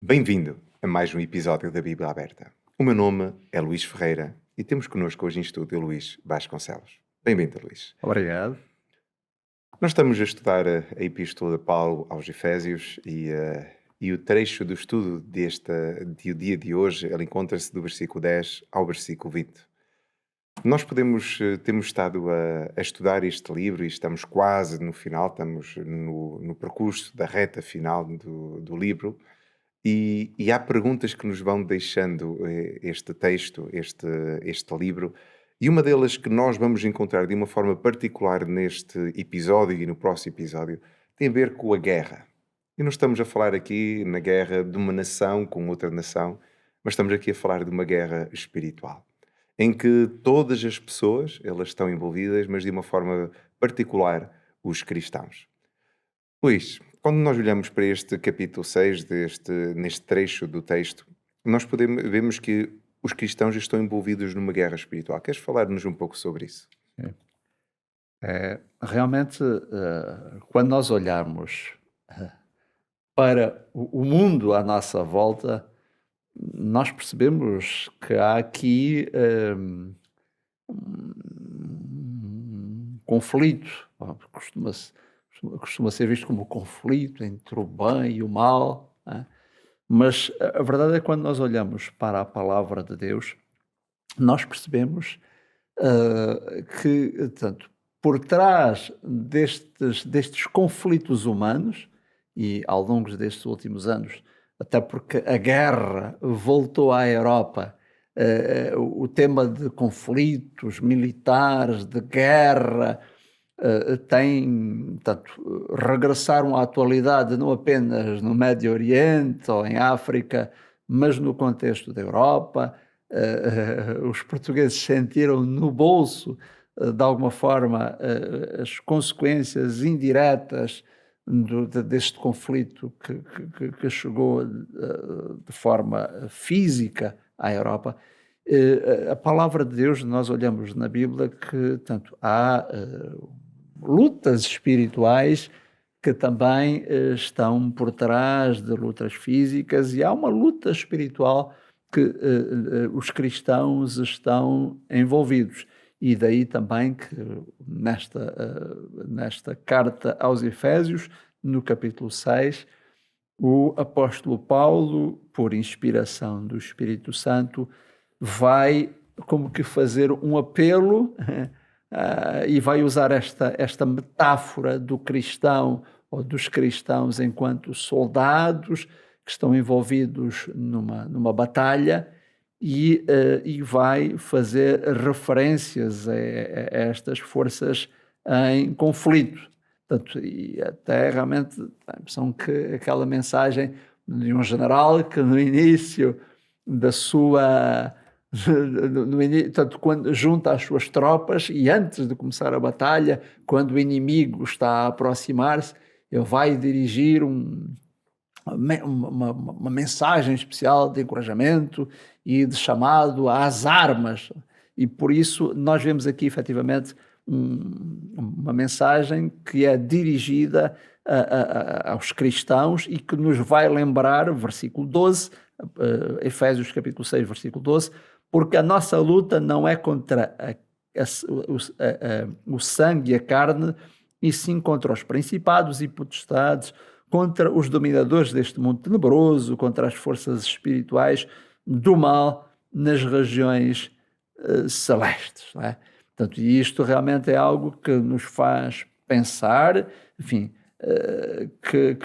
Bem-vindo a mais um episódio da Bíblia Aberta. O meu nome é Luís Ferreira e temos connosco hoje em estúdio Luís Vasconcelos. Bem-vindo, Luís. Obrigado. Nós estamos a estudar a Epístola de Paulo aos Efésios e o trecho do estudo do dia de hoje, ele encontra-se do versículo 10 ao versículo 20. Nós temos estado a estudar este livro e estamos quase no final, estamos no percurso da reta final do livro. E há perguntas que nos vão deixando este texto, este livro, e uma delas que nós vamos encontrar de uma forma particular neste episódio e no próximo episódio tem a ver com a guerra. E não estamos a falar aqui na guerra de uma nação com outra nação, mas estamos aqui a falar de uma guerra espiritual, em que todas as pessoas elas estão envolvidas, mas de uma forma particular os cristãos. Luís, quando nós olhamos para este capítulo 6, neste trecho do texto, nós vemos que os cristãos estão envolvidos numa guerra espiritual. Queres falar-nos um pouco sobre isso? Realmente, quando nós olharmos para o mundo à nossa volta, nós percebemos que há aqui um conflito, costuma ser visto como conflito entre o bem e o mal, né? Mas a verdade é que quando nós olhamos para a palavra de Deus, nós percebemos que, portanto, por trás destes conflitos humanos, e ao longo destes últimos anos, até porque a guerra voltou à Europa, o tema de conflitos militares, de guerra, regressaram à atualidade não apenas no Médio Oriente ou em África, mas no contexto da Europa. Os portugueses sentiram no bolso, de alguma forma, as consequências indiretas deste conflito que chegou de forma física à Europa. A palavra de Deus, nós olhamos na Bíblia que tanto há lutas espirituais que também estão por trás de lutas físicas, e há uma luta espiritual que os cristãos estão envolvidos. E daí também que nesta carta aos Efésios, no capítulo 6, o apóstolo Paulo, por inspiração do Espírito Santo, vai como que fazer um apelo e vai usar esta metáfora do cristão ou dos cristãos enquanto soldados que estão envolvidos numa batalha, e vai fazer referências a estas forças em conflito. Portanto, e até realmente a impressão que aquela mensagem de um general que no início da sua... Portanto, quando junta as suas tropas e antes de começar a batalha, quando o inimigo está a aproximar-se, ele vai dirigir uma mensagem especial de encorajamento e de chamado às armas. E por isso nós vemos aqui efetivamente uma mensagem que é dirigida aos cristãos e que nos vai lembrar, versículo 12, Efésios capítulo 6, versículo 12, porque a nossa luta não é contra o sangue e a carne, e sim contra os principados e potestades, contra os dominadores deste mundo tenebroso, contra as forças espirituais do mal nas regiões celestes, não é? Portanto, isto realmente é algo que nos faz pensar, enfim, que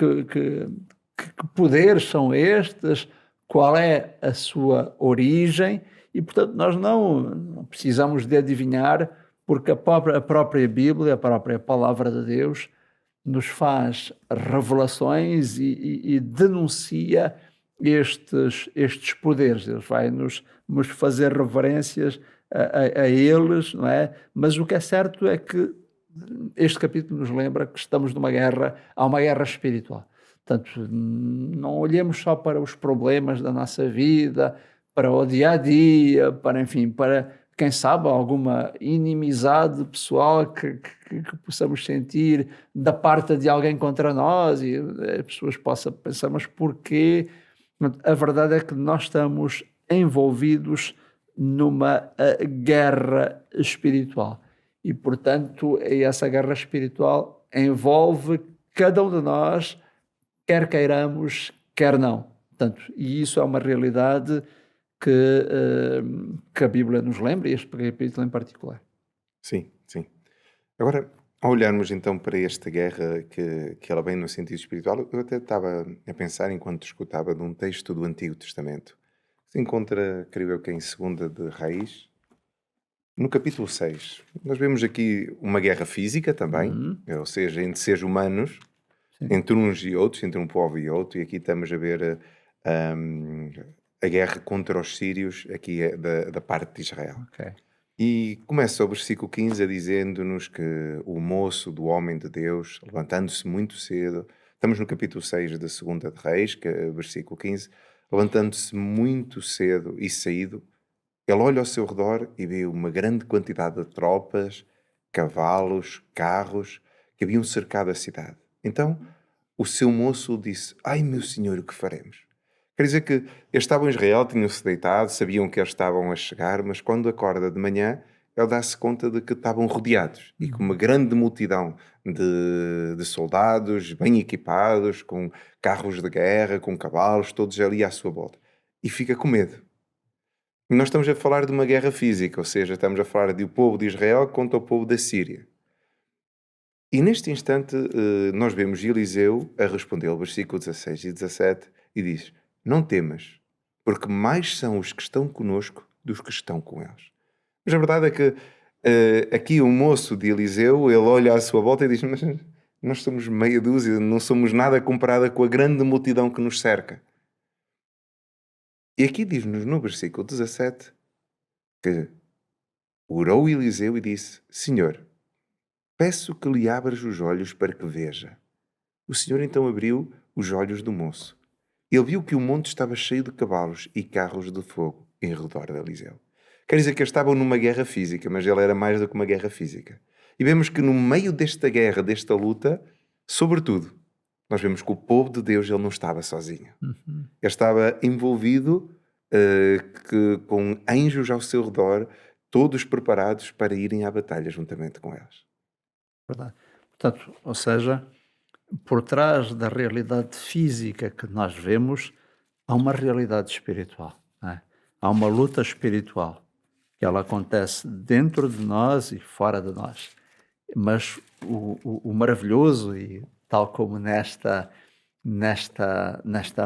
poderes são estes, qual é a sua origem, e portanto nós não precisamos de adivinhar, porque a própria Bíblia, a própria Palavra de Deus, nos faz revelações e denuncia estes poderes. Deus vai nos fazer reverências a eles, não é? Mas o que é certo é que este capítulo nos lembra que estamos numa guerra, há uma guerra espiritual. Portanto, não olhemos só para os problemas da nossa vida, para o dia-a-dia, para, quem sabe, alguma inimizade pessoal que possamos sentir da parte de alguém contra nós, e as pessoas possam pensar, mas porquê A verdade é que nós estamos envolvidos numa guerra espiritual. E, portanto, essa guerra espiritual envolve cada um de nós, quer queiramos, quer não. Portanto, e isso é uma realidade que a Bíblia nos lembra, e este capítulo em particular. Sim, sim. Agora, ao olharmos então para esta guerra que ela vem no sentido espiritual, eu até estava a pensar, enquanto escutava, de um texto do Antigo Testamento. Se encontra, creio eu, que em 2 de Reis, no capítulo 6. Nós vemos aqui uma guerra física também, ou seja, entre seres humanos, Sim. entre uns e outros, entre um povo e outro, e aqui estamos a ver a guerra contra os sírios, aqui da parte de Israel. Ok. E começa o versículo 15 a dizendo-nos que o moço do homem de Deus, levantando-se muito cedo, estamos no capítulo 6 da 2 de Reis, que é o versículo 15, levantando-se muito cedo e saído, ele olha ao seu redor e vê uma grande quantidade de tropas, cavalos, carros, que haviam cercado a cidade. Então, o seu moço disse: "Ai, meu senhor, o que faremos?" Quer dizer que eles estavam em Israel, tinham-se deitado, sabiam que eles estavam a chegar, mas quando acorda de manhã, ele dá-se conta de que estavam rodeados e que uma grande multidão de soldados, bem equipados, com carros de guerra, com cavalos, todos ali à sua volta. E fica com medo. Nós estamos a falar de uma guerra física, ou seja, estamos a falar do povo de Israel contra o povo da Síria. E neste instante nós vemos Eliseu a responder ao versículo 16 e 17 e diz: "Não temas, porque mais são os que estão conosco dos que estão com eles." Mas a verdade é que aqui o moço de Eliseu, ele olha à sua volta e diz: "Mas nós somos meia dúzia, não somos nada comparada com a grande multidão que nos cerca." E aqui diz-nos no versículo 17 que orou Eliseu e disse: "Senhor, peço que lhe abras os olhos para que veja." O Senhor então abriu os olhos do moço. Ele viu que o monte estava cheio de cavalos e carros de fogo em redor de Eliseu. Quer dizer que eles estavam numa guerra física, mas ele era mais do que uma guerra física. E vemos que no meio desta guerra, desta luta, sobretudo, nós vemos que o povo de Deus ele não estava sozinho. Ele estava envolvido com anjos ao seu redor, todos preparados para irem à batalha juntamente com eles. Verdade. Portanto, ou seja, por trás da realidade física que nós vemos, há uma realidade espiritual, não é? Há uma luta espiritual que ela acontece dentro de nós e fora de nós. Mas o maravilhoso, e tal como nesta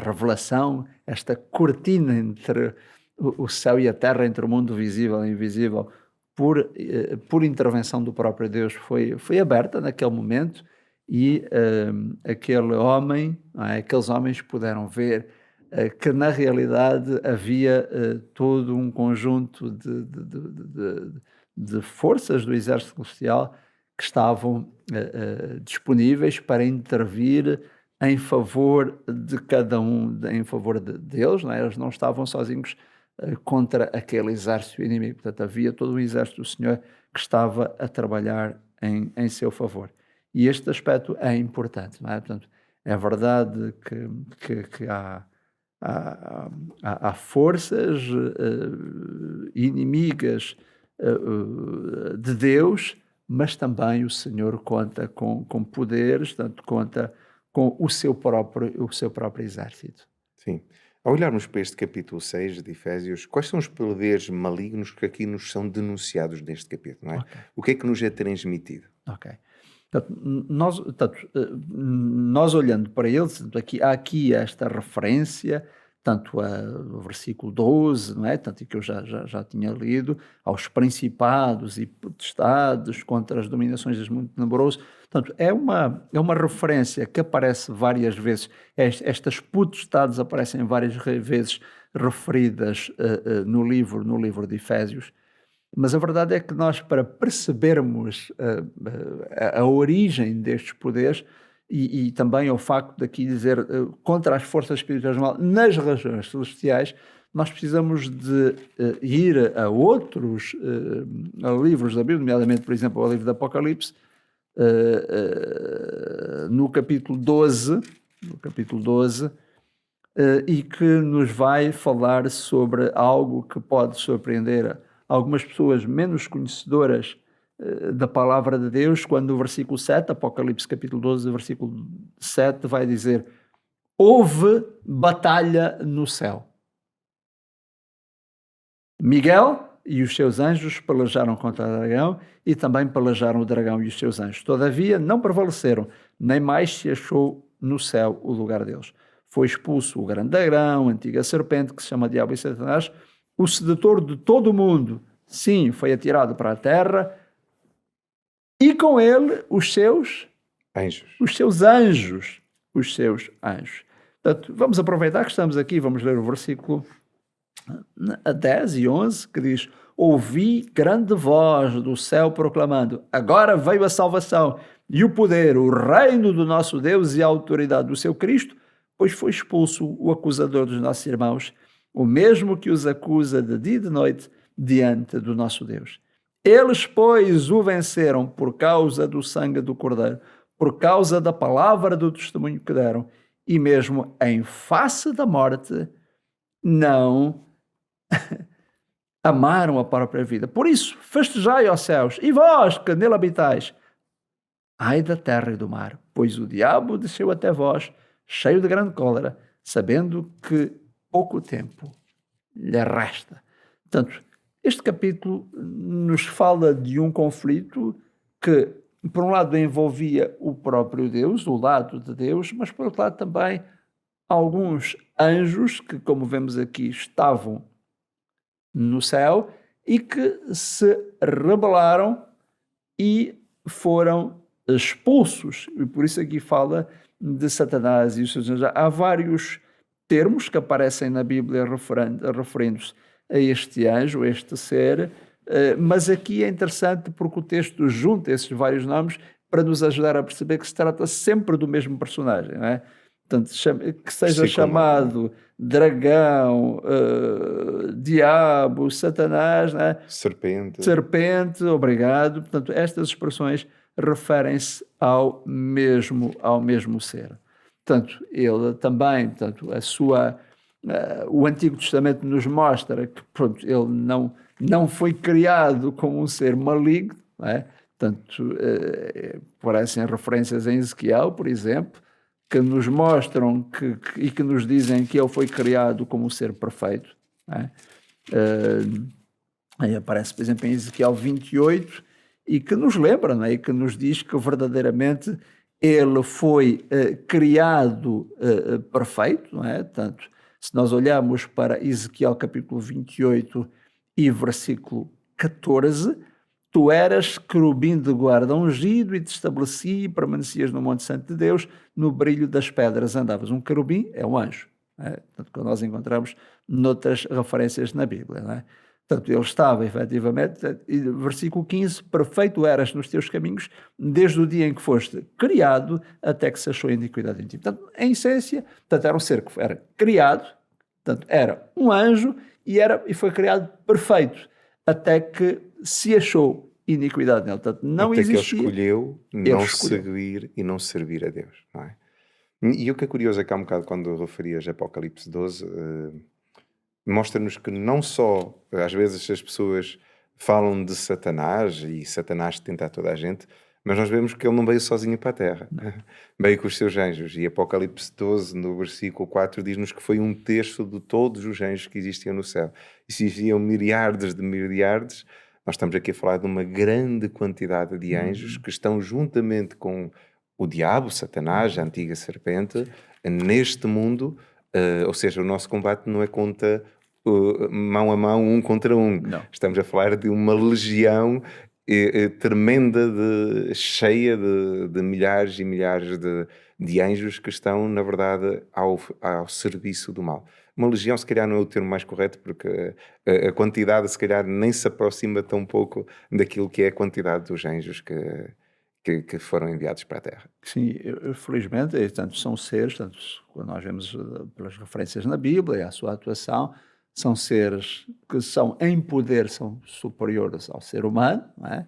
revelação, esta cortina entre o céu e a terra, entre o mundo visível e invisível, por intervenção do próprio Deus, foi aberta naquele momento, e aquele homem, não é? Aqueles homens puderam ver que na realidade havia todo um conjunto de forças do exército celestial que estavam disponíveis para intervir em favor de cada um, em favor deles, não é? Eles não estavam sozinhos contra aquele exército inimigo. Portanto, havia todo um exército do Senhor que estava a trabalhar em seu favor. E este aspecto é importante, não é? Portanto, é verdade que há forças inimigas de Deus, mas também o Senhor conta com poderes, tanto conta com o seu próprio exército. Sim. Ao olharmos para este capítulo 6 de Efésios, quais são os poderes malignos que aqui nos são denunciados neste capítulo, não é? Ok. O que é que nos é transmitido? Ok. Nós olhando para ele, há aqui esta referência, tanto ao versículo 12, não é? Tanto que eu já tinha lido, aos principados e potestades contra as dominações dos muito tenebrosos. Portanto, é uma referência que aparece várias vezes. Estas potestades aparecem várias vezes referidas no livro de Efésios. Mas a verdade é que nós, para percebermos a origem destes poderes, e também o facto de aqui dizer contra as forças espirituais do mal nas regiões celestiais, nós precisamos de ir a outros a livros da Bíblia, nomeadamente, por exemplo, ao livro do Apocalipse, no capítulo 12, e que nos vai falar sobre algo que pode surpreender algumas pessoas menos conhecedoras da palavra de Deus, quando no versículo 7, Apocalipse capítulo 12, versículo 7, vai dizer: houve batalha no céu. Miguel e os seus anjos pelejaram contra o dragão e também pelejaram o dragão e os seus anjos. Todavia não prevaleceram, nem mais se achou no céu o lugar deles. Foi expulso o grande dragão, a antiga serpente, que se chama Diabo e Satanás, o sedutor de todo o mundo. Sim, foi atirado para a terra, e com ele os seus anjos. Portanto, vamos aproveitar que estamos aqui, vamos ler o versículo 10 e 11, que diz: ouvi grande voz do céu proclamando: agora veio a salvação e o poder, o reino do nosso Deus e a autoridade do seu Cristo, pois foi expulso o acusador dos nossos irmãos, o mesmo que os acusa de dia e de noite diante do nosso Deus. Eles, pois, o venceram por causa do sangue do Cordeiro, por causa da palavra do testemunho que deram, e mesmo em face da morte, não amaram a própria vida. Por isso, festejai, ó céus, e vós que nele habitais. Ai da terra e do mar, pois o diabo desceu até vós, cheio de grande cólera, sabendo que pouco tempo lhe resta. Portanto, este capítulo nos fala de um conflito que, por um lado, envolvia o próprio Deus, o lado de Deus, mas, por outro lado, também alguns anjos que, como vemos aqui, estavam no céu e que se rebelaram e foram expulsos. E por isso aqui fala de Satanás e os seus anjos. Há vários termos que aparecem na Bíblia referindo-se a este anjo, a este ser, mas aqui é interessante porque o texto junta esses vários nomes para nos ajudar a perceber que se trata sempre do mesmo personagem, não é? Portanto, que seja chamado dragão, diabo, Satanás, não é? Serpente, obrigado. Portanto, estas expressões referem-se ao mesmo ser. Portanto, ele também, portanto, o Antigo Testamento nos mostra que, pronto, ele não foi criado como um ser maligno, não é? Portanto, aparecem referências em Ezequiel, por exemplo, que nos mostram e que nos dizem que ele foi criado como um ser perfeito. Não é? Aí aparece, por exemplo, em Ezequiel 28, e que nos lembra, não é? E que nos diz que verdadeiramente ele foi criado perfeito, não é? Tanto, se nós olharmos para Ezequiel capítulo 28 e versículo 14, tu eras querubim de guarda ungido e te estabeleci e permanecias no Monte Santo de Deus, no brilho das pedras andavas. Um querubim é um anjo, não é? Portanto, que nós encontramos noutras referências na Bíblia, não é? Portanto, ele estava, efetivamente, versículo 15, perfeito eras nos teus caminhos, desde o dia em que foste criado, até que se achou iniquidade em ti. Portanto, em essência, era um ser que era criado, portanto, era um anjo e foi criado perfeito, até que se achou iniquidade nele. Portanto, não até existia. Que ele escolheu não seguir e não servir a Deus, não é? E o que é curioso é que há um bocado, quando referias Apocalipse 12, mostra-nos que não só, às vezes as pessoas falam de Satanás e Satanás tenta toda a gente, mas nós vemos que ele não veio sozinho para a Terra, veio com os seus anjos. E Apocalipse 12, no versículo 4, diz-nos que foi 1/3 de todos os anjos que existiam no céu. E se existiam milhares de milhares, nós estamos aqui a falar de uma grande quantidade de anjos que estão juntamente com o diabo, Satanás, a antiga serpente, neste mundo. Ou seja, o nosso combate não é contra mão a mão, um contra um. Não. Estamos a falar de uma legião tremenda, cheia de milhares e milhares de anjos que estão, na verdade, ao serviço do mal. Uma legião, se calhar, não é o termo mais correto, porque a quantidade, se calhar, nem se aproxima tão pouco daquilo que é a quantidade dos anjos que foram enviados para a Terra. Sim, felizmente, tanto são seres, tanto quando nós vemos pelas referências na Bíblia, a sua atuação, são seres que são em poder, são superiores ao ser humano, não é?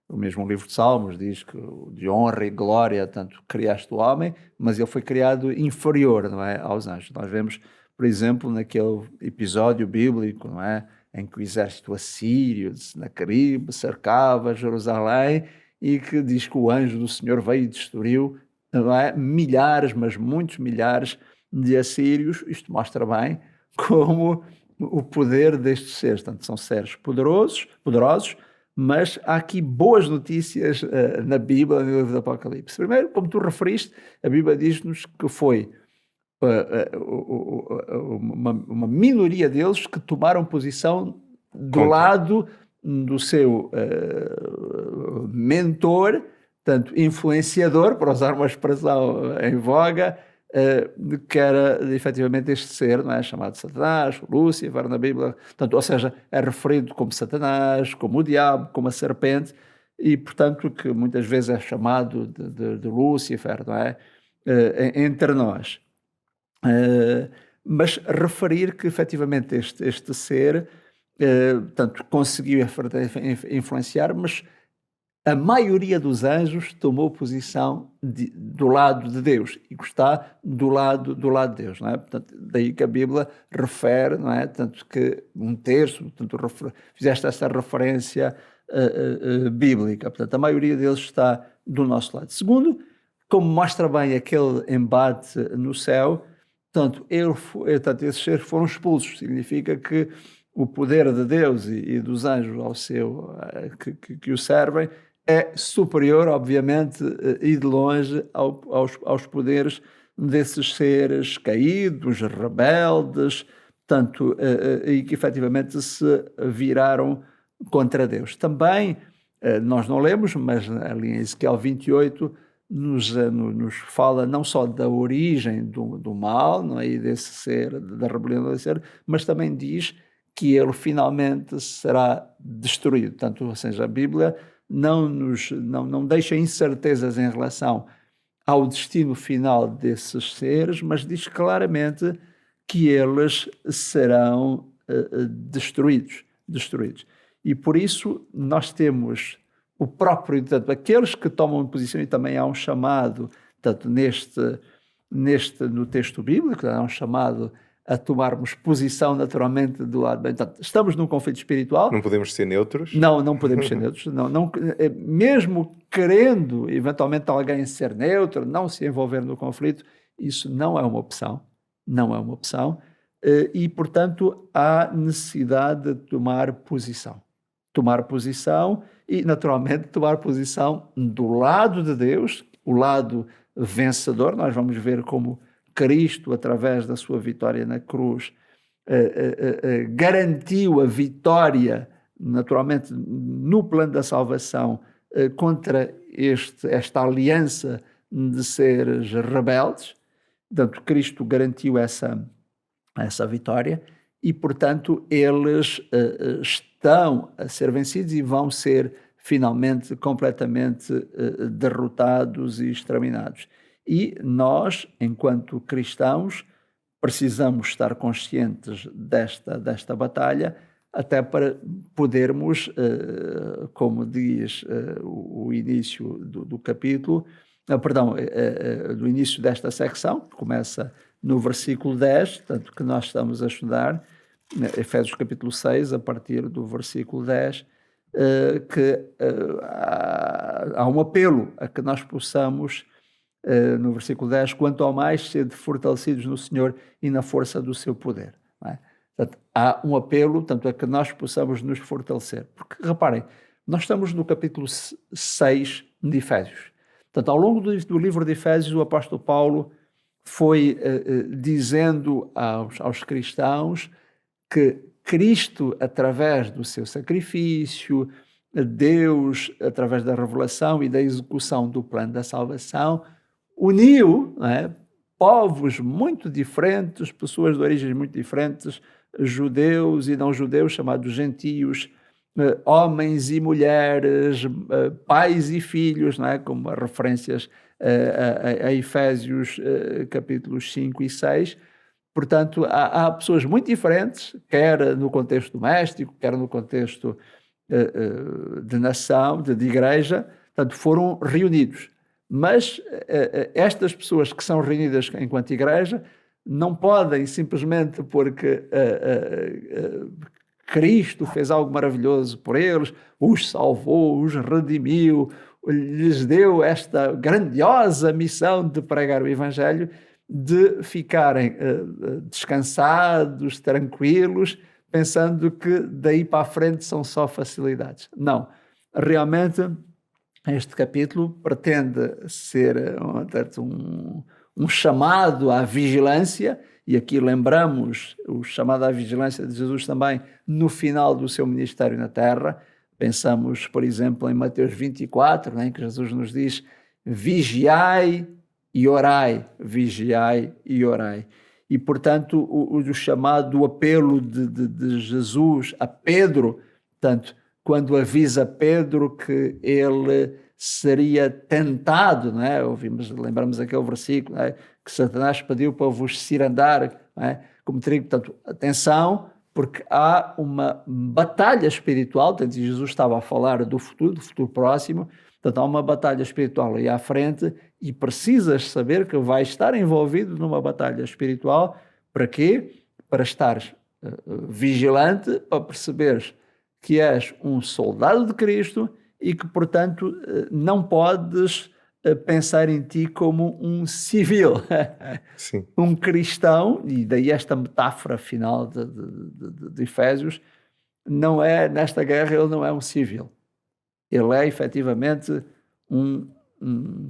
O mesmo livro de Salmos diz que de honra e glória, tanto criaste o homem, mas ele foi criado inferior, não é, aos anjos. Nós vemos, por exemplo, naquele episódio bíblico, não é? Em que o exército assírio de Senaqueribe cercava Jerusalém e que diz que o anjo do Senhor veio e destruiu, não é? Milhares, mas muitos milhares de assírios. Isto mostra bem como o poder destes seres, portanto, são seres poderosos, mas há aqui boas notícias na Bíblia, no livro do Apocalipse. Primeiro, como tu referiste, a Bíblia diz-nos que foi uma minoria deles que tomaram posição do lado do seu mentor, portanto, influenciador, para usar uma expressão em voga, que era efetivamente este ser, não é? Chamado Satanás, Lúcifer na Bíblia, portanto, ou seja, é referido como Satanás, como o diabo, como a serpente, e portanto que muitas vezes é chamado de Lúcifer, não é? Entre nós. Mas referir que efetivamente este ser portanto, conseguiu influenciar, mas a maioria dos anjos tomou posição do lado de Deus e que está do lado de Deus, não é? Portanto, daí que a Bíblia refere, não é? Tanto que um terço, portanto, fizeste essa referência bíblica, portanto, a maioria deles está do nosso lado. Segundo, como mostra bem aquele embate no céu, portanto, esses seres foram expulsos, significa que o poder de Deus e dos anjos que o servem é superior, obviamente, e de longe aos poderes desses seres caídos, rebeldes, portanto, e que efetivamente se viraram contra Deus. Também, nós não lemos, mas ali em Ezequiel 28, nos fala não só da origem do mal, não é? E desse ser, da rebelião desse ser, mas também diz que ele finalmente será destruído. Portanto, ou seja, a Bíblia não deixa incertezas em relação ao destino final desses seres, mas diz claramente que eles serão destruídos. E por isso nós temos o próprio, portanto, aqueles que tomam posição, e também há um chamado, portanto, no texto bíblico, há um chamado a tomarmos posição naturalmente do lado bem. Portanto, estamos num conflito espiritual. Não podemos ser neutros? Não podemos ser neutros. Mesmo querendo, eventualmente, alguém ser neutro, não se envolver no conflito, isso não é uma opção. Não é uma opção. E, portanto, há necessidade de tomar posição. Tomar posição e, naturalmente, tomar posição do lado de Deus, o lado vencedor. Nós vamos ver como Cristo, através da sua vitória na cruz, garantiu a vitória, naturalmente, no plano da salvação, contra esta aliança de seres rebeldes. Portanto, Cristo garantiu essa vitória e, portanto, eles estão a ser vencidos e vão ser finalmente completamente derrotados e exterminados. E nós, enquanto cristãos, precisamos estar conscientes desta batalha, até para podermos, como diz o início do capítulo, do início desta secção, que começa no versículo 10, tanto que nós estamos a estudar, Efésios capítulo 6, a partir do versículo 10, que há um apelo a que nós possamos, no versículo 10, quanto ao mais sede fortalecidos no Senhor e na força do seu poder. Não é? Portanto, há um apelo, tanto a que nós possamos nos fortalecer. Porque, reparem, nós estamos no capítulo 6 de Efésios. Portanto, ao longo do livro de Efésios, o apóstolo Paulo foi dizendo aos cristãos que Cristo, através do seu sacrifício, Deus, através da revelação e da execução do plano da salvação, uniu, não é, povos muito diferentes, pessoas de origens muito diferentes, judeus e não judeus, chamados gentios, homens e mulheres, pais e filhos, não é, como referências a Efésios capítulos 5 e 6. Portanto, há pessoas muito diferentes, quer no contexto doméstico, quer no contexto de nação, de igreja, portanto, foram reunidos. Mas estas pessoas que são reunidas enquanto igreja não podem simplesmente porque Cristo fez algo maravilhoso por eles, os salvou, os redimiu, lhes deu esta grandiosa missão de pregar o Evangelho, de ficarem descansados, tranquilos, pensando que daí para a frente são só facilidades. Não, realmente este capítulo pretende ser um chamado à vigilância, e aqui lembramos o chamado à vigilância de Jesus também no final do seu ministério na terra. Pensamos, por exemplo, em Mateus 24, né, em que Jesus nos diz: vigiai e orai, vigiai e orai. E, portanto, o chamado, o apelo de Jesus a Pedro, portanto, quando avisa Pedro que ele seria tentado, não é? Lembramos aquele versículo, não é? Que Satanás pediu para vos cirandar, não é? Como trigo. Portanto, atenção, porque há uma batalha espiritual. Portanto, Jesus estava a falar do futuro próximo. Portanto, há uma batalha espiritual aí à frente e precisas saber que vais estar envolvido numa batalha espiritual. Para quê? Para estares vigilante, para perceberes que és um soldado de Cristo e que, portanto, não podes pensar em ti como um civil. Sim. Um cristão, e daí esta metáfora final de Efésios, não é, nesta guerra ele não é um civil. Ele é efetivamente um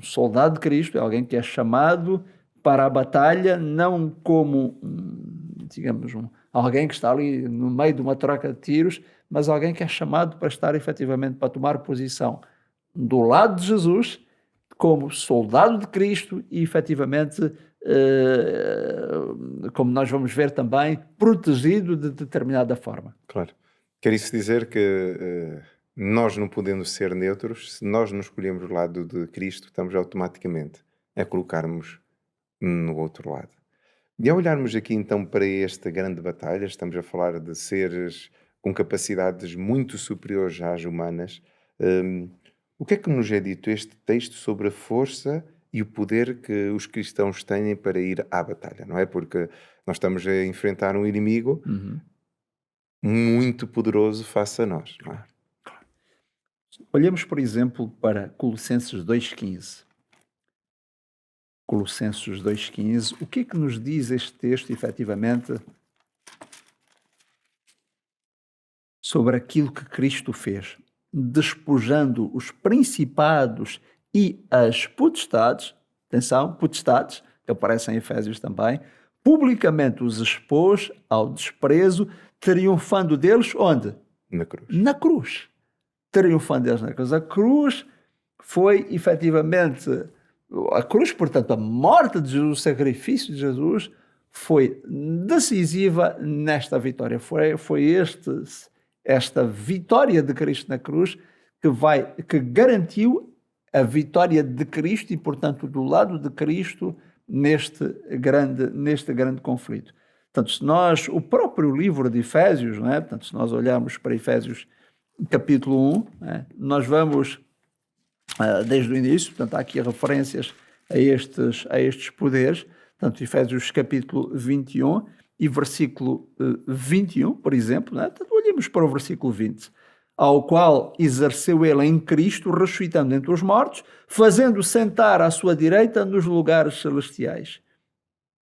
soldado de Cristo, é alguém que é chamado para a batalha, não como, digamos, alguém que está ali no meio de uma troca de tiros, mas alguém que é chamado para estar efetivamente, para tomar posição do lado de Jesus, como soldado de Cristo e efetivamente, como nós vamos ver também, protegido de determinada forma. Claro. Quer isso dizer que nós não podendo ser neutros, se nós não escolhemos o lado de Cristo, estamos automaticamente a colocarmos no outro lado. E ao olharmos aqui então para esta grande batalha, estamos a falar de seres com capacidades muito superiores às humanas. O que é que nos é dito este texto sobre a força e o poder que os cristãos têm para ir à batalha? Não é? Porque nós estamos a enfrentar um inimigo muito poderoso face a nós. Não é? Olhemos, por exemplo, para Colossenses 2,15. Colossenses 2,15. O que é que nos diz este texto, efetivamente, sobre aquilo que Cristo fez, despojando os principados e as potestades, atenção, potestades, que aparecem em Efésios também, publicamente os expôs ao desprezo, triunfando deles onde? Na cruz. Na cruz. Triunfando deles na cruz. A cruz foi efetivamente, a cruz, portanto, a morte de Jesus, o sacrifício de Jesus, foi decisiva nesta vitória. Foi esta vitória de Cristo na cruz que garantiu a vitória de Cristo e, portanto, do lado de Cristo neste grande conflito. Portanto, se nós, o próprio livro de Efésios, não é? Portanto, se nós olharmos para Efésios capítulo 1, é? Nós vamos, desde o início, portanto, há aqui referências a estes poderes, portanto, Efésios capítulo 21 e versículo 21, por exemplo, né? Então, olhemos para o versículo 20, ao qual exerceu ele em Cristo, ressuscitando entre os mortos, fazendo sentar à sua direita nos lugares celestiais.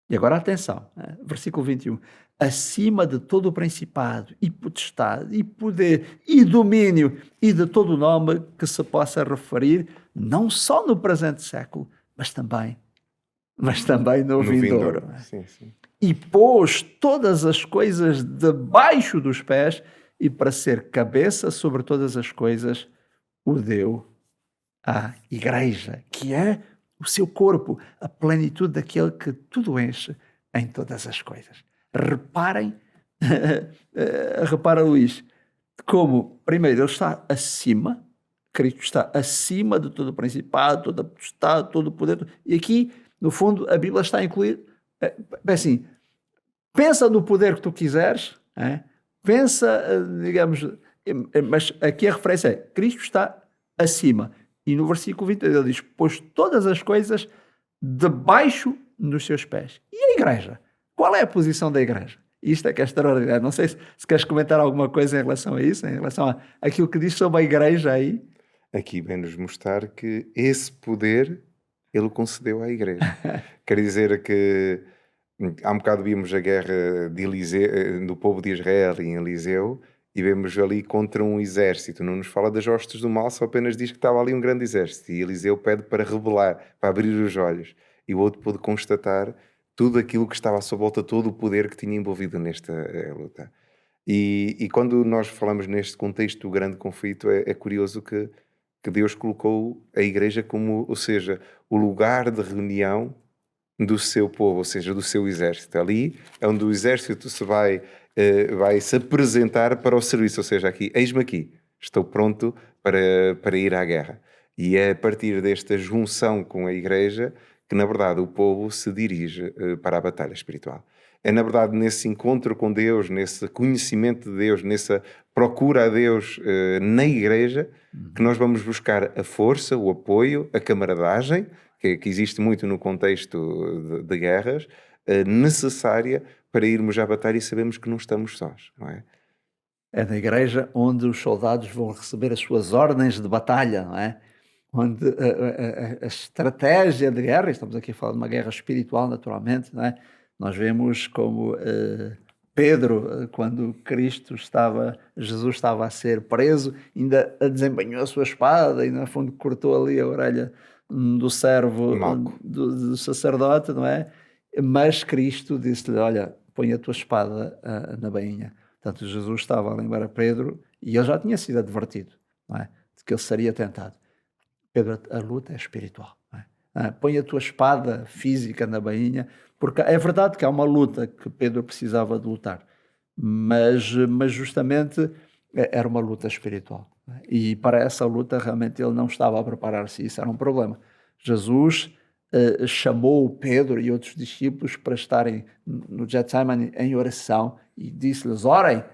E agora atenção, né? Versículo 21, acima de todo o principado e potestade e poder e domínio e de todo o nome que se possa referir, não só no presente século, mas também no vindouro. Sim, sim. E pôs todas as coisas debaixo dos pés e para ser cabeça sobre todas as coisas o deu à igreja, que é o seu corpo, a plenitude daquele que tudo enche em todas as coisas. Reparem, repara Luís, como primeiro ele está acima, Cristo está acima de todo o principado, toda a potestade, todo o poder, e aqui no fundo a Bíblia está a incluir, assim, pensa no poder que tu quiseres, pensa, digamos, mas aqui a referência é, Cristo está acima, e no versículo 20 ele diz, pôs todas as coisas debaixo dos seus pés. E a igreja? qual é a posição da igreja? Isto é que é extraordinário. Não sei se queres comentar alguma coisa em relação a isso, em relação àquilo que diz sobre a igreja aí. Aqui vem-nos mostrar que esse poder ele o concedeu à igreja. Quer dizer que há um bocado vimos a guerra de do povo de Israel em Eliseu e vemos ali contra um exército. Não nos fala das hostes do mal, só apenas diz que estava ali um grande exército. E Eliseu pede para revelar, para abrir os olhos. E o outro pôde constatar tudo aquilo que estava à sua volta, todo o poder que tinha envolvido nesta luta. E quando nós falamos neste contexto do grande conflito, é curioso que Deus colocou a igreja como, ou seja, o lugar de reunião do seu povo, ou seja, do seu exército. Ali é onde o exército vai se apresentar para o serviço, ou seja, aqui, eis-me aqui, estou pronto para ir à guerra. E é a partir desta junção com a igreja que, na verdade, o povo se dirige para a batalha espiritual. É, na verdade, nesse encontro com Deus, nesse conhecimento de Deus, nessa procura a Deus na igreja, que nós vamos buscar a força, o apoio, a camaradagem, que existe muito no contexto de guerras, necessária para irmos à batalha e sabemos que não estamos sós, não é? É na igreja onde os soldados vão receber as suas ordens de batalha, não é? Onde a estratégia de guerra, estamos aqui a falar de uma guerra espiritual, naturalmente, não é? Nós vemos como Pedro, quando Jesus estava a ser preso, ainda desembanhou a sua espada e, no fundo, cortou ali a orelha do servo do sacerdote, não é? Mas Cristo disse-lhe, olha, põe a tua espada na bainha. Portanto, Jesus estava a lembrar a Pedro, e ele já tinha sido advertido, não é? De que ele seria tentado. Pedro, a luta é espiritual, não é? Põe a tua espada física na bainha, porque é verdade que há uma luta que Pedro precisava de lutar, mas justamente era uma luta espiritual, não é? E para essa luta realmente ele não estava a preparar-se, isso era um problema. Jesus chamou Pedro e outros discípulos para estarem no Getsemane em oração e disse-lhes, orem,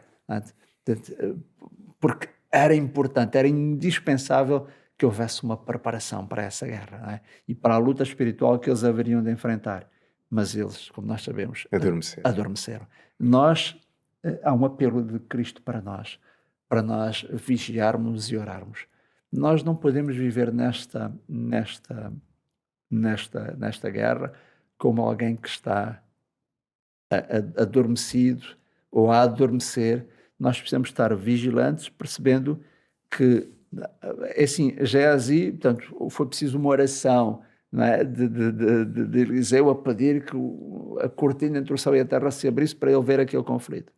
porque era importante, era indispensável que houvesse uma preparação para essa guerra, não é? E para a luta espiritual que eles haveriam de enfrentar. Mas eles, como nós sabemos, adormeceram. Há um apelo de Cristo para nós vigiarmos e orarmos. Nós não podemos viver nesta guerra como alguém que está adormecido ou a adormecer. Nós precisamos estar vigilantes, percebendo que, assim, Geazi, portanto, foi preciso uma oração, não é? de Eliseu a pedir que a cortina entre o céu e a terra se abrisse para ele ver aquele conflito.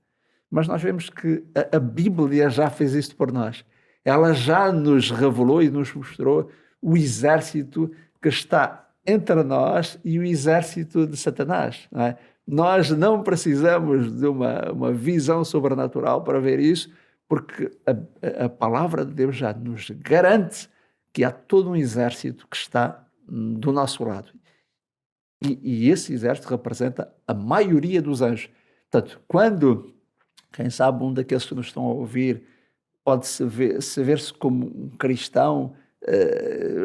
Mas nós vemos que a Bíblia já fez isto por nós. Ela já nos revelou e nos mostrou o exército que está entre nós e o exército de Satanás, não é? Nós não precisamos de uma visão sobrenatural para ver isso, porque a palavra de Deus já nos garante que há todo um exército que está do nosso lado. E esse exército representa a maioria dos anjos. Portanto, quando, quem sabe, um daqueles que nos estão a ouvir pode-se ver-se como um cristão,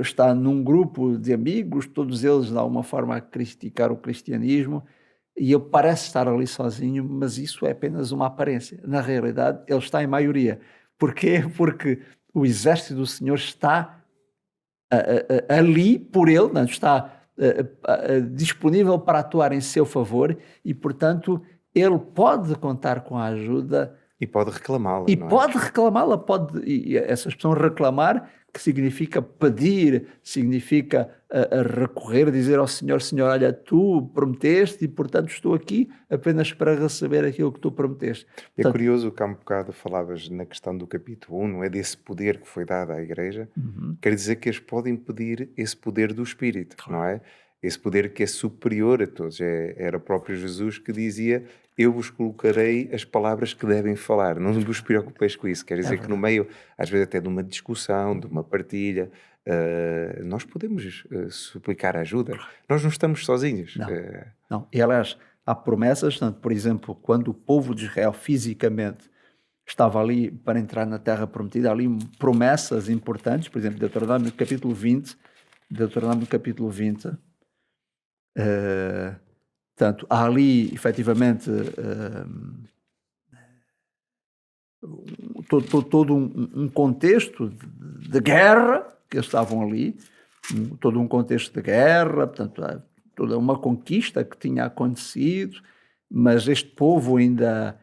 está num grupo de amigos, todos eles de alguma forma a criticar o cristianismo, e ele parece estar ali sozinho, mas isso é apenas uma aparência. Na realidade, ele está em maioria. Porquê? Porque o exército do Senhor está ali por ele, não, está disponível para atuar em seu favor, e, portanto, ele pode contar com a ajuda. E pode reclamá-la. E pode reclamá-la, e essa expressão reclamar, que significa pedir, significa recorrer, dizer ao Senhor, Senhor, olha, tu prometeste e, portanto, estou aqui apenas para receber aquilo que tu prometeste. É curioso que há um bocado falavas na questão do capítulo 1, não é? Desse poder que foi dado à igreja. Quer dizer que eles podem pedir esse poder do Espírito, não é? Esse poder que é superior a todos. Era o próprio Jesus que dizia, eu vos colocarei as palavras que devem falar, não vos preocupeis com isso. Quer dizer que no meio, às vezes até de uma discussão, de uma partilha, nós podemos suplicar ajuda. Nós não estamos sozinhos. Não. E aliás, há promessas, por exemplo, quando o povo de Israel fisicamente estava ali para entrar na terra prometida, há ali promessas importantes, por exemplo, Deuteronômio capítulo 20, Portanto, há ali, efetivamente, todo um contexto de guerra, que eles estavam ali, todo um contexto de guerra, portanto, toda uma conquista que tinha acontecido, mas este povo ainda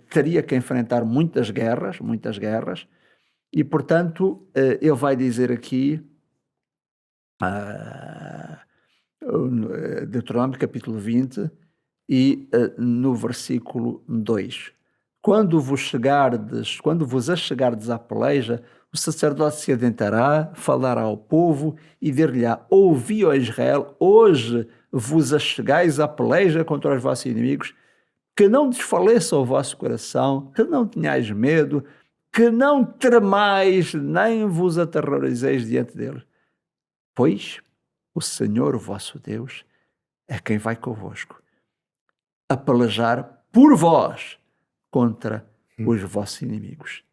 teria que enfrentar muitas guerras, e, portanto, ele vai dizer aqui, Deuteronômio capítulo 20 e no versículo 2. Quando vos achegardes à peleja, o sacerdote se adentrará, falará ao povo e dir-lhe-á: ouvi, ó Israel, hoje vos achegais à peleja contra os vossos inimigos, que não desfaleça o vosso coração, que não tenhais medo, que não tremais, nem vos aterrorizeis diante dele. Pois o Senhor, o vosso Deus, é quem vai convosco a pelejar por vós contra os vossos inimigos,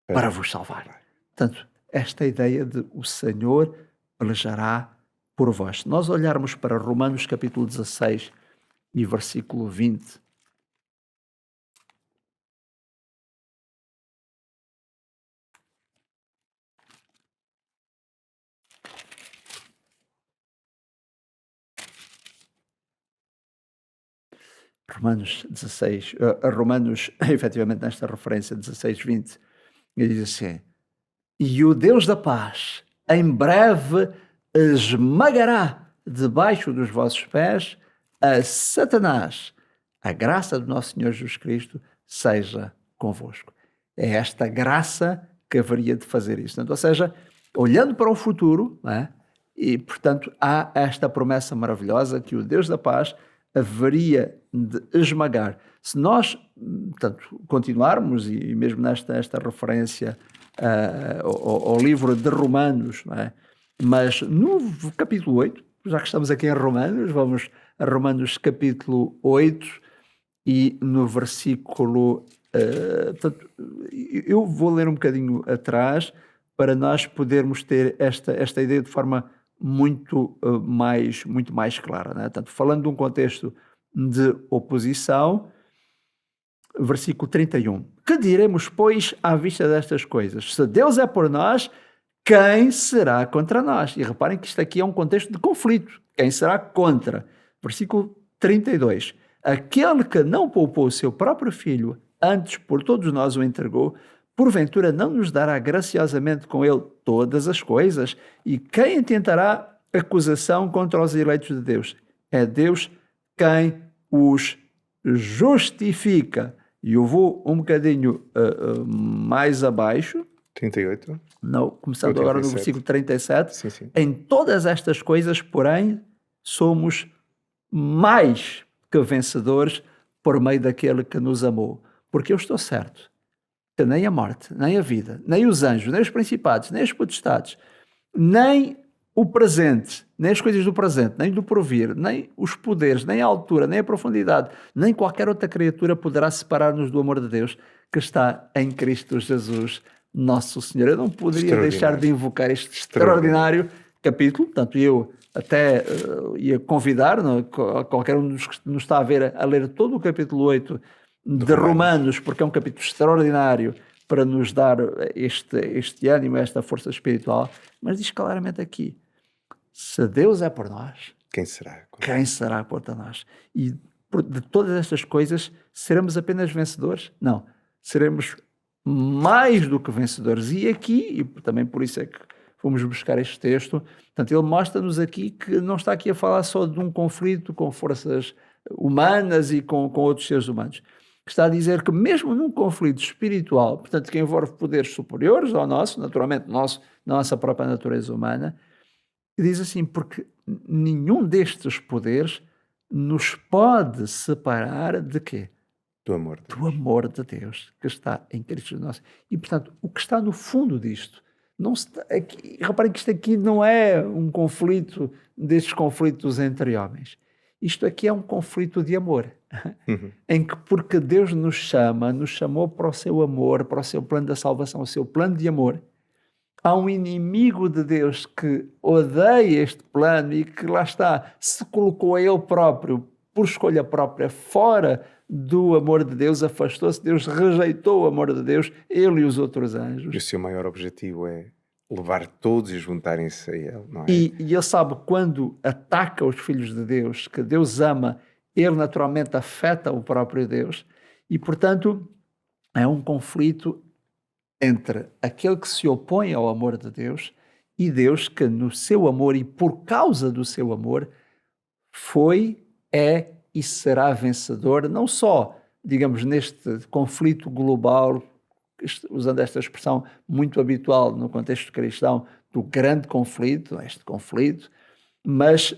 para vos salvar. Portanto, esta ideia de o Senhor pelejará por vós. Se nós olharmos para Romanos capítulo 16 e versículo 20, Romanos 16, Romanos, efetivamente nesta referência 16, 20, ele diz assim: e o Deus da paz em breve esmagará debaixo dos vossos pés a Satanás. A graça do nosso Senhor Jesus Cristo seja convosco. É esta graça que haveria de fazer isto. Ou seja, olhando para o futuro, não é? E, portanto, há esta promessa maravilhosa que o Deus da paz haveria de esmagar. Se nós, portanto, continuarmos, e mesmo nesta referência ao livro de Romanos, não é? Mas no capítulo 8, já que estamos aqui em Romanos, vamos a Romanos capítulo 8 e no versículo... portanto, eu vou ler um bocadinho atrás para nós podermos ter esta ideia de forma muito mais clara, né? Portanto, falando de um contexto de oposição, versículo 31. Que diremos, pois, à vista destas coisas? Se Deus é por nós, quem será contra nós? E reparem que isto aqui é um contexto de conflito. Quem será contra? Versículo 32. Aquele que não poupou o seu próprio filho, antes por todos nós o entregou, porventura não nos dará graciosamente com ele todas as coisas? E quem intentará acusação contra os eleitos de Deus? É Deus quem os justifica. E eu vou um bocadinho mais abaixo. 38. Não, começando agora no versículo 37. Sim, sim. Em todas estas coisas, porém, somos mais que vencedores por meio daquele que nos amou. Porque eu estou certo que nem a morte, nem a vida, nem os anjos, nem os principados, nem os potestades, nem o presente, nem as coisas do presente, nem do porvir, nem os poderes, nem a altura, nem a profundidade, nem qualquer outra criatura poderá separar-nos do amor de Deus que está em Cristo Jesus, nosso Senhor. Eu não poderia deixar de invocar este extraordinário capítulo. Portanto, eu até ia convidar qualquer um dos que nos está a ver a ler todo o capítulo 8 de Romanos, porque é um capítulo extraordinário para nos dar este ânimo, esta força espiritual. Mas diz claramente aqui: se Deus é por nós, quem será? Quem será contra nós? E de todas estas coisas, seremos apenas vencedores? Não, seremos mais do que vencedores. E aqui, e também por isso é que fomos buscar este texto, portanto, ele mostra-nos aqui que não está aqui a falar só de um conflito com forças humanas e com outros seres humanos. Está a dizer que mesmo num conflito espiritual, portanto, que envolve poderes superiores ao nosso, naturalmente nossa própria natureza humana, diz assim: porque nenhum destes poderes nos pode separar de quê? Do amor de Deus. Do amor de Deus que está em Cristo nosso. E, portanto, o que está no fundo disto, não está aqui, reparem que isto aqui não é um conflito destes conflitos entre homens. Isto aqui é um conflito de amor, em que, porque Deus nos chamou para o seu amor, para o seu plano da salvação, o seu plano de amor, há um inimigo de Deus que odeia este plano e que, lá está, se colocou a ele próprio por escolha própria, fora do amor de Deus, afastou-se de Deus, rejeitou o amor de Deus, ele e os outros E o anjos. seu maior objetivo é levar todos e juntarem-se a ele, não é? E ele sabe quando ataca os filhos de Deus, que Deus ama, ele naturalmente afeta o próprio Deus. E, portanto, é um conflito entre aquele que se opõe ao amor de Deus e Deus que, no seu amor e por causa do seu amor, foi, é e será vencedor, não só, digamos, neste conflito global, usando esta expressão muito habitual no contexto cristão, do grande conflito, este conflito, mas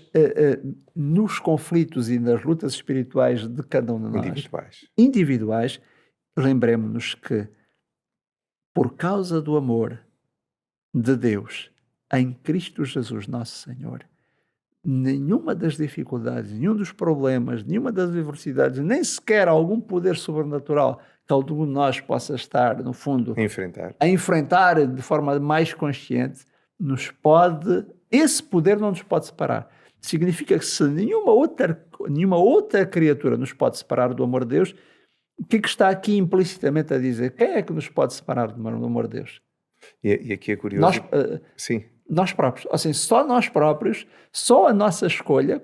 nos conflitos e nas lutas espirituais de cada um de nós, individuais, lembremos-nos que, por causa do amor de Deus em Cristo Jesus, nosso Senhor, nenhuma das dificuldades, nenhum dos problemas, nenhuma das adversidades, nem sequer algum poder sobrenatural que algum de nós possa estar, no fundo, a enfrentar de forma mais consciente, esse poder não nos pode separar. Significa que se nenhuma outra criatura nos pode separar do amor de Deus, o que está aqui implicitamente a dizer? Quem é que nos pode separar do amor de Deus? E aqui é curioso. Sim. Nós próprios, assim, só nós próprios, só a nossa escolha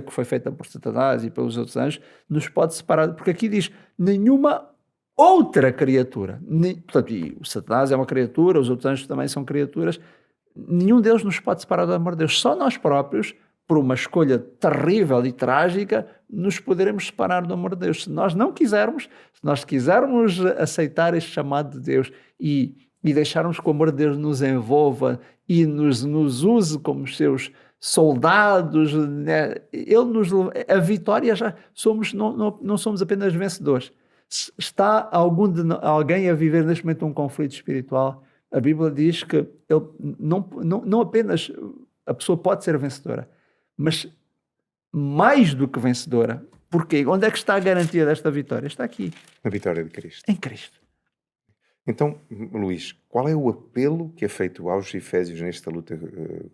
que foi feita por Satanás e pelos outros anjos, nos pode separar, porque aqui diz nenhuma outra criatura, portanto, e o Satanás é uma criatura, os outros anjos também são criaturas, nenhum deles nos pode separar do amor de Deus, só nós próprios, por uma escolha terrível e trágica, nos poderemos separar do amor de Deus. Se nós não quisermos, se nós quisermos aceitar este chamado de Deus e deixarmos que o amor de Deus nos envolva e nos use como seus soldados, né? A vitória já somos, não somos apenas vencedores. Se está alguém a viver neste momento um conflito espiritual, a Bíblia diz que ele não apenas a pessoa pode ser vencedora, mas mais do que vencedora. Porquê? Onde é que está a garantia desta vitória? Está aqui. Na vitória de Cristo. Em Cristo. Então, Luís, qual é o apelo que é feito aos Efésios nesta luta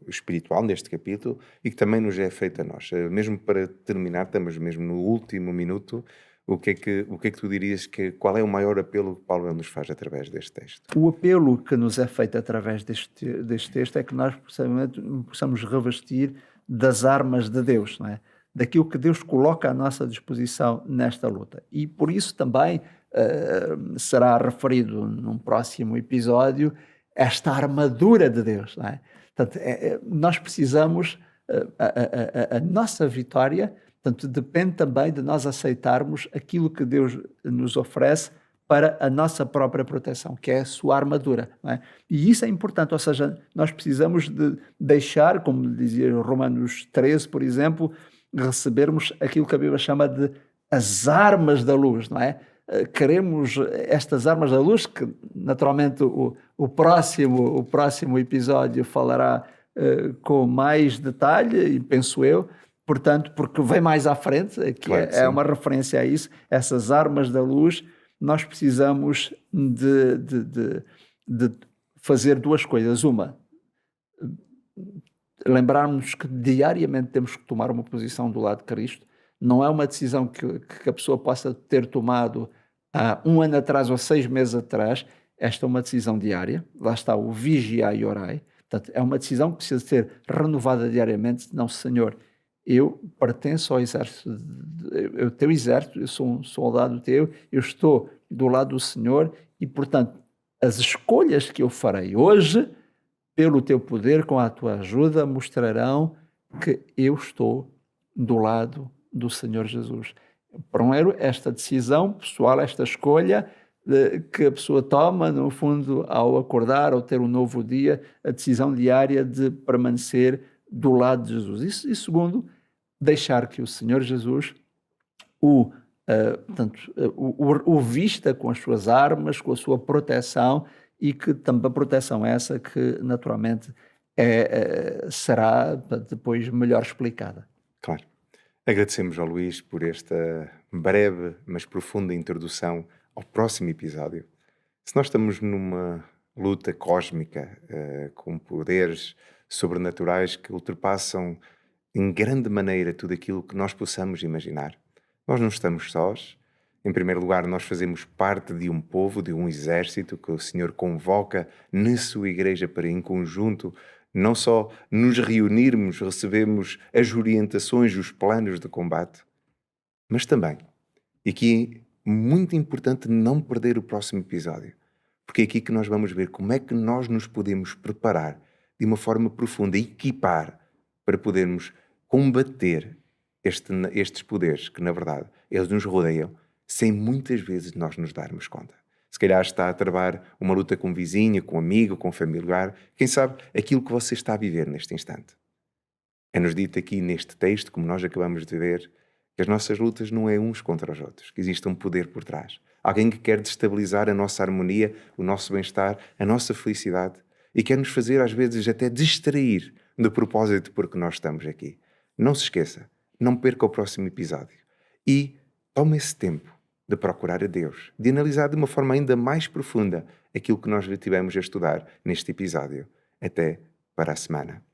espiritual, neste capítulo, e que também nos é feito a nós? Mesmo para terminar, estamos mesmo no último minuto, o que é que tu dirias qual é o maior apelo que Paulo nos faz através deste texto? O apelo que nos é feito através deste texto é que nós possamos revestir das armas de Deus, não é? Daquilo que Deus coloca à nossa disposição nesta luta. E por isso também será referido num próximo episódio esta armadura de Deus, não é? Portanto, nós precisamos, a nossa vitória, portanto, depende também de nós aceitarmos aquilo que Deus nos oferece para a nossa própria proteção, que é a sua armadura, não é? E isso é importante, ou seja, nós precisamos de deixar, como dizia Romanos 13, por exemplo, recebermos aquilo que a Bíblia chama de as armas da luz, não é? Queremos estas armas da luz, que naturalmente o próximo episódio falará com mais detalhe, e penso eu, portanto, porque vem mais à frente, aqui claro, é uma referência a isso, essas armas da luz. Nós precisamos de fazer duas coisas. Uma, lembrarmos que diariamente temos que tomar uma posição do lado de Cristo. Não é uma decisão que a pessoa possa ter tomado há 1 ano atrás ou 6 meses atrás. Esta é uma decisão diária. Lá está o vigiar e orai. Portanto, é uma decisão que precisa ser renovada diariamente. Não, Senhor, eu pertenço ao exército, o teu exército, eu sou um soldado teu, eu estou do lado do Senhor e, portanto, as escolhas que eu farei hoje, pelo teu poder, com a tua ajuda, mostrarão que eu estou do lado do Senhor Jesus. Primeiro, esta decisão pessoal, esta escolha que a pessoa toma, no fundo, ao acordar, ao ter um novo dia, a decisão diária de permanecer do lado de Jesus. E segundo, deixar que o Senhor Jesus o vista com as suas armas, com a sua proteção, e que também a proteção essa que naturalmente será depois melhor explicada. Claro. Agradecemos ao Luís por esta breve, mas profunda introdução ao próximo episódio. Se nós estamos numa luta cósmica com poderes sobrenaturais que ultrapassam em grande maneira tudo aquilo que nós possamos imaginar. Nós não estamos sós. Em primeiro lugar, nós fazemos parte de um povo, de um exército que o Senhor convoca na sua igreja para, em conjunto, não só nos reunirmos, recebemos as orientações, os planos de combate, mas também, e aqui é muito importante não perder o próximo episódio, porque é aqui que nós vamos ver como é que nós nos podemos preparar de uma forma profunda, equipar, para podermos combater estes poderes que, na verdade, eles nos rodeiam, sem muitas vezes nós nos darmos conta. Se calhar está a travar uma luta com um vizinho, com um amigo, com um familiar, quem sabe aquilo que você está a viver neste instante. É-nos dito aqui neste texto, como nós acabamos de ver, que as nossas lutas não é uns contra os outros, que existe um poder por trás. Alguém que quer destabilizar a nossa harmonia, o nosso bem-estar, a nossa felicidade e quer nos fazer às vezes até distrair do propósito por que nós estamos aqui. Não se esqueça, não perca o próximo episódio e tome esse tempo de procurar a Deus, de analisar de uma forma ainda mais profunda aquilo que nós tivemos a estudar neste episódio. Até para a semana.